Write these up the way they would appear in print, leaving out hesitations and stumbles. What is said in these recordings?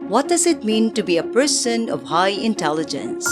What does it mean to be a person of high intelligence?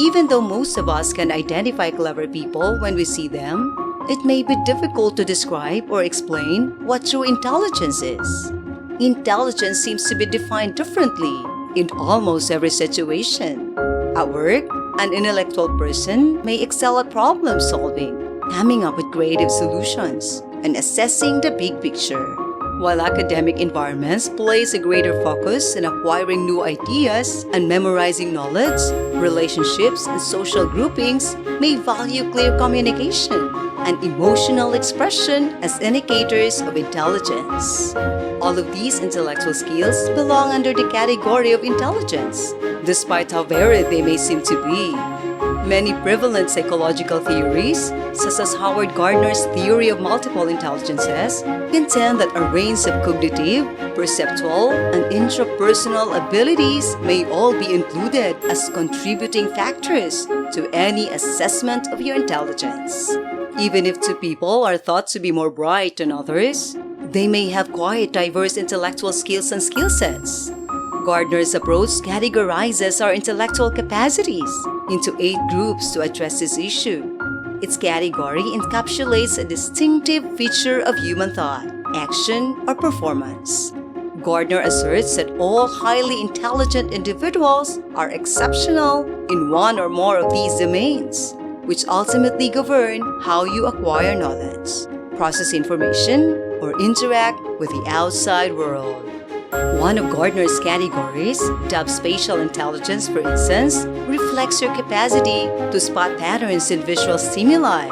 Even though most of us can identify clever people when we see them, it may be difficult to describe or explain what true intelligence is. Intelligence seems to be defined differently in almost every situation. At work, an intellectual person may excel at problem solving, coming up with creative solutions, and assessing the big picture. While academic environments place a greater focus on acquiring new ideas and memorizing knowledge, relationships and social groupings may value clear communication and emotional expression as indicators of intelligence. All of these intellectual skills belong under the category of intelligence, despite how varied they may seem to be. Many prevalent psychological theories, such as Howard Gardner's theory of multiple intelligences, contend that a range of cognitive, perceptual, and intrapersonal abilities may all be included as contributing factors to any assessment of your intelligence. Even if two people are thought to be more bright than others, they may have quite diverse intellectual skills and skill sets. Gardner's approach categorizes our intellectual capacities into 8 groups to address this issue. Its category encapsulates a distinctive feature of human thought, action, or performance. Gardner asserts that all highly intelligent individuals are exceptional in one or more of these domains, which ultimately govern how you acquire knowledge, process information, or interact with the outside world. One of Gardner's categories, dubbed spatial intelligence for instance, reflects your capacity to spot patterns in visual stimuli.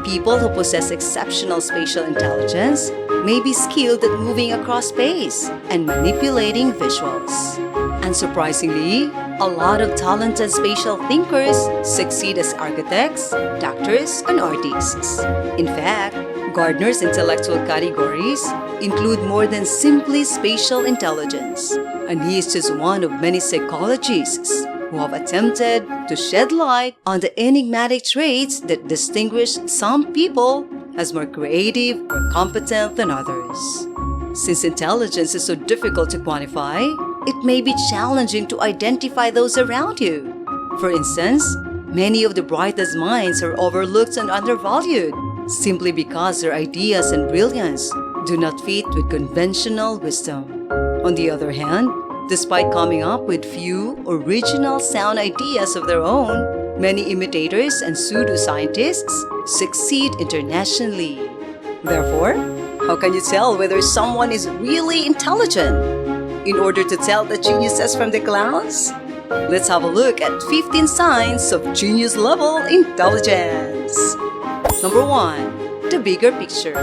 People who possess exceptional spatial intelligence may be skilled at moving across space and manipulating visuals. Unsurprisingly, a lot of talented spatial thinkers succeed as architects, doctors, and artists. In fact, Gardner's intellectual categories include more than simply spatial intelligence, and he is just one of many psychologists who have attempted to shed light on the enigmatic traits that distinguish some people as more creative or competent than others. Since intelligence is so difficult to quantify, it may be challenging to identify those around you. For instance, many of the brightest minds are overlooked and undervalued simply because their ideas and brilliance do not fit with conventional wisdom. On the other hand, despite coming up with few original sound ideas of their own, many imitators and pseudoscientists succeed internationally. Therefore, how can you tell whether someone is really intelligent? In order to tell the geniuses from the clowns, let's have a look at 15 signs of genius-level intelligence. Number 1. The bigger picture.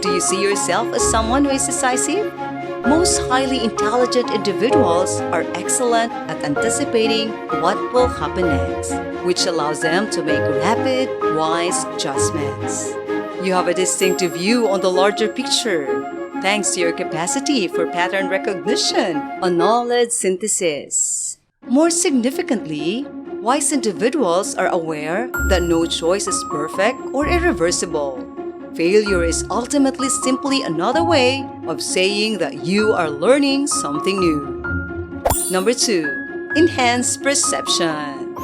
Do you see yourself as someone who is decisive? Most highly intelligent individuals are excellent at anticipating what will happen next, which allows them to make rapid, wise judgments. You have a distinctive view on the larger picture, thanks to your capacity for pattern recognition and knowledge synthesis. More significantly, wise individuals are aware that no choice is perfect or irreversible. Failure is ultimately simply another way of saying that you are learning something new. Number 2. Enhanced perception.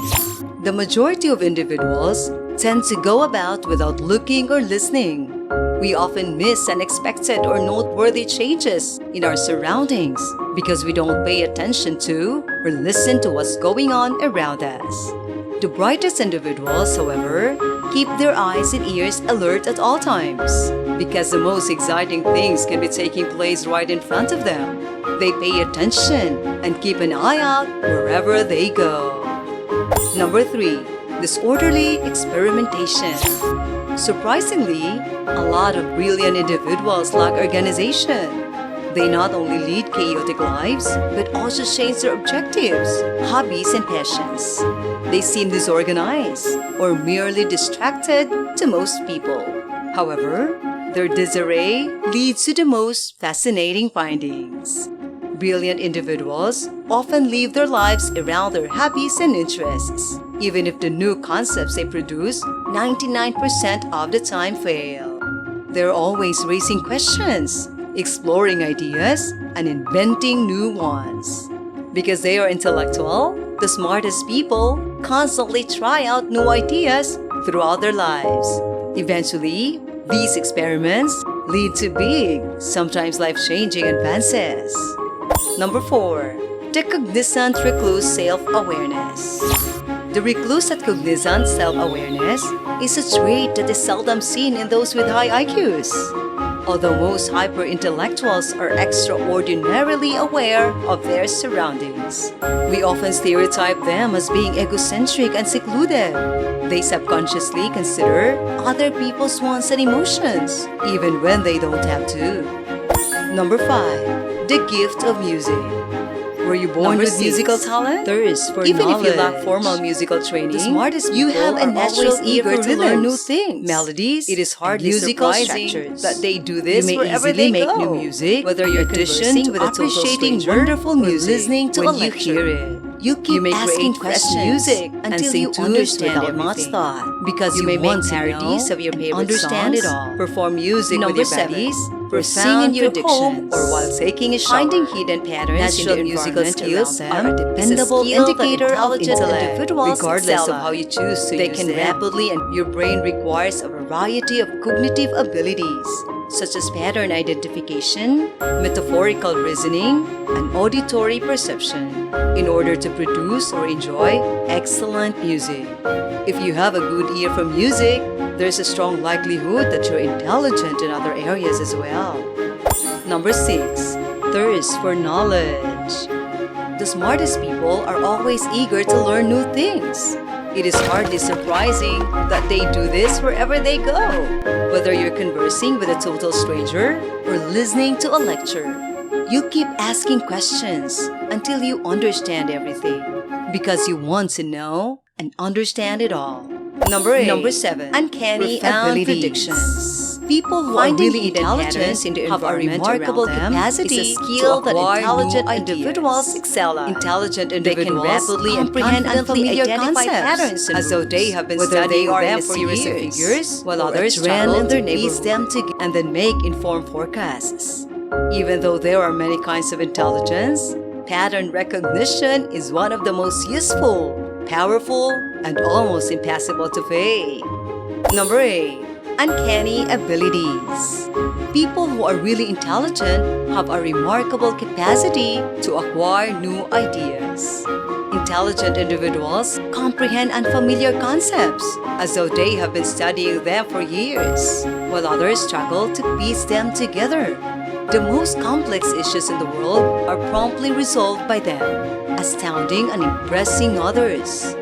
The majority of individuals tend to go about without looking or listening. We often miss unexpected or noteworthy changes in our surroundings because we don't pay attention to or listen to what's going on around us. The brightest individuals, however, keep their eyes and ears alert at all times because the most exciting things can be taking place right in front of them. They pay attention and keep an eye out wherever they go. Number 3. Disorderly experimentation. Surprisingly, a lot of brilliant individuals lack organization. They not only lead chaotic lives, but also change their objectives, hobbies, and passions. They seem disorganized or merely distracted to most people. However, their disarray leads to the most fascinating findings. Brilliant individuals often live their lives around their hobbies and interests, even if the new concepts they produce 99% of the time fail. They're always raising questions, exploring ideas, and inventing new ones. Because they are intellectual, the smartest people constantly try out new ideas throughout their lives. Eventually, these experiments lead to big, sometimes life-changing advances. Number 4. The cognizant recluse self-awareness. The recluse at cognizant self-awareness is a trait that is seldom seen in those with high IQs. Although most hyper-intellectuals are extraordinarily aware of their surroundings, we often stereotype them as being egocentric and secluded. They subconsciously consider other people's wants and emotions, even when they don't have to. Number 5. The gift of music. Were you born with musical talent? Thirst for Even knowledge. if you lack formal musical training, the smartest you people have a are natural always eager eager to to learn learn new new things. Melodies, It is hardly musical surprising structures that they do this you may wherever easily they make go. new music, whether you're conversing conditioned with a total appreciating stranger, wonderful or music listening to when a you lecture. hear it. You keep may asking create fresh questions music and until sing you tunes understand without much everything. thought. Because You you may make want to parodies know of your and favorite understand songs, it all. perform music with Number your 7. buddies, or Profound sing in your home dictions, or while taking a shower. finding hidden patterns Natural in the musical environment skills around them are a dependable is a skill that indicator of intelligent intellect. individuals Regardless excel of at. how you choose to They use can them. rapidly and Your brain requires a variety of cognitive abilities, such as pattern identification, metaphorical reasoning, and auditory perception, in order to produce or enjoy excellent music. If you have a good ear for music, there's a strong likelihood that you're intelligent in other areas as well. Number 6. Thirst for knowledge. The smartest people are always eager to learn new things. It is hardly surprising that they do this wherever they go, whether you're conversing with a total stranger or listening to a lecture. You keep asking questions until you understand everything, because you want to know and understand it all. Number 8. Number 7. Uncanny Profound abilities. predictions. People who Finding are really hidden intelligent patterns in the have a environment remarkable around them capacity is a skill to that acquire intelligent new individuals ideas. excel at. Intelligent They individuals can rapidly and comprehend confidently unfamiliar identify concepts patterns and as though they rules, have been whether they studying are them in a for series of years, figures while or a others trend struggle in their to piece neighborhood. them together and then make informed forecasts. Even though there are many kinds of intelligence, pattern recognition is one of the most useful, powerful, and almost impossible to fake. Number 8. Uncanny abilities. People who are really intelligent have a remarkable capacity to acquire new ideas. Intelligent individuals comprehend unfamiliar concepts as though they have been studying them for years, while others struggle to piece them together. The most complex issues in the world are promptly resolved by them, astounding and impressing others.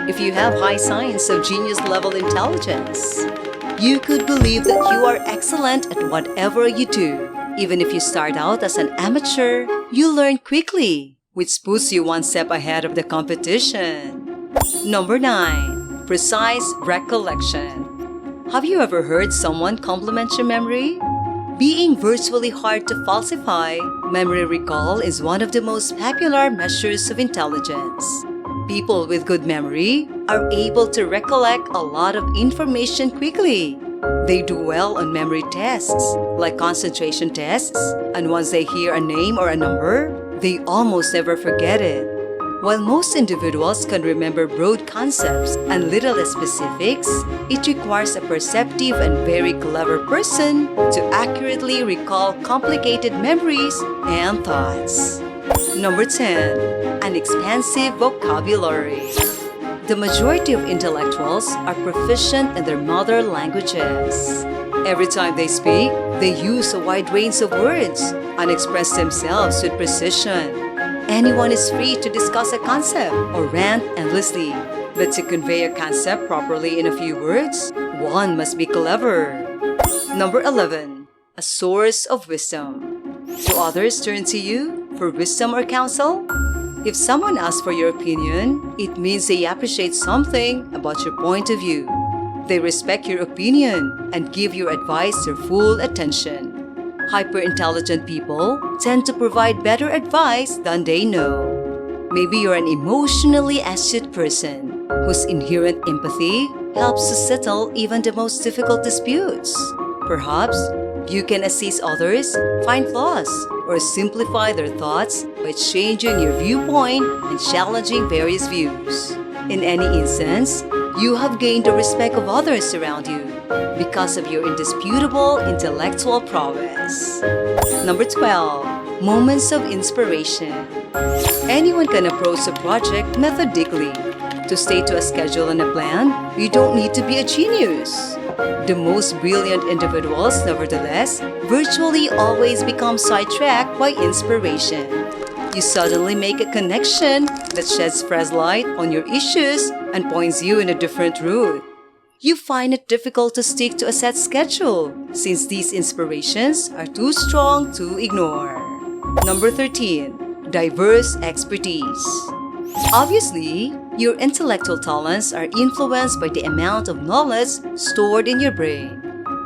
If you have high signs of genius-level intelligence, you could believe that you are excellent at whatever you do. Even if you start out as an amateur, you learn quickly, which puts you one step ahead of the competition. Number 9. Precise recollection. Have you ever heard someone compliment your memory? Being virtually hard to falsify, memory recall is one of the most popular measures of intelligence. People with good memory are able to recollect a lot of information quickly. They do well on memory tests, like concentration tests, and once they hear a name or a number, they almost never forget it. While most individuals can remember broad concepts and little specifics, it requires a perceptive and very clever person to accurately recall complicated memories and thoughts. Number 10. An expansive vocabulary. The majority of intellectuals are proficient in their mother languages. Every time they speak, they use a wide range of words and express themselves with precision. Anyone is free to discuss a concept or rant endlessly, but to convey a concept properly in a few words, one must be clever. Number 11. A source of wisdom. Do others turn to you for wisdom or counsel? If someone asks for your opinion, it means they appreciate something about your point of view. They respect your opinion and give your advice their full attention. Hyper-intelligent people tend to provide better advice than they know. Maybe you're an emotionally astute person whose inherent empathy helps to settle even the most difficult disputes. Perhaps You can assist others, find flaws, or simplify their thoughts by changing your viewpoint and challenging various views. In any instance, you have gained the respect of others around you because of your indisputable intellectual prowess. Number 12. Moments of inspiration. Anyone can approach a project methodically. To stay to a schedule and a plan, you don't need to be a genius. The most brilliant individuals, nevertheless, virtually always become sidetracked by inspiration. You suddenly make a connection that sheds fresh light on your issues and points you in a different route. You find it difficult to stick to a set schedule since these inspirations are too strong to ignore. Number 13. Diverse expertise. Obviously, your intellectual talents are influenced by the amount of knowledge stored in your brain.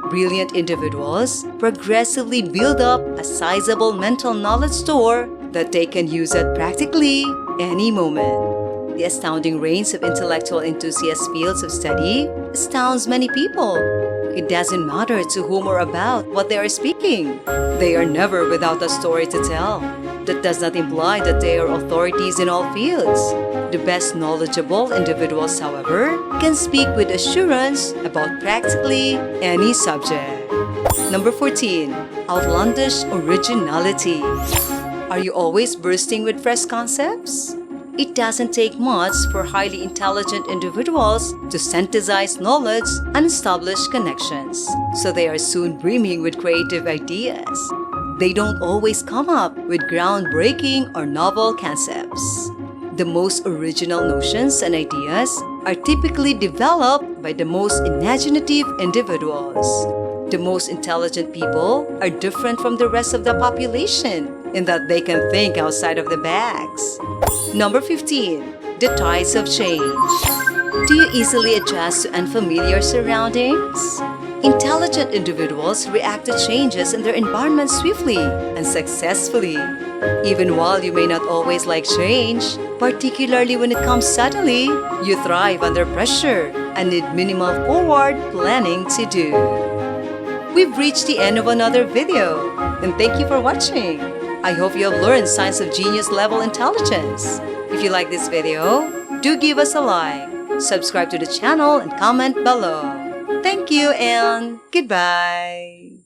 Brilliant individuals progressively build up a sizable mental knowledge store that they can use at practically any moment. The astounding range of intellectual enthusiast fields of study astounds many people. It doesn't matter to whom or about what they are speaking. They are never without a story to tell. That does not imply that they are authorities in all fields. The best knowledgeable individuals, however, can speak with assurance about practically any subject. Number 14. Outlandish originality. Are you always bursting with fresh concepts? It doesn't take much for highly intelligent individuals to synthesize knowledge and establish connections, so they are soon brimming with creative ideas. They don't always come up with groundbreaking or novel concepts. The most original notions and ideas are typically developed by the most imaginative individuals. The most intelligent people are different from the rest of the population in that they can think outside of the box. Number 15. The tides of change. Do you easily adjust to unfamiliar surroundings? Intelligent individuals react to changes in their environment swiftly and successfully. Even while you may not always like change, particularly when it comes suddenly, you thrive under pressure and need minimal forward planning to do. We've reached the end of another video, and thank you for watching. I hope you have learned signs of genius level intelligence. If you like this video, do give us a like, subscribe to the channel, and comment below. Thank you and goodbye.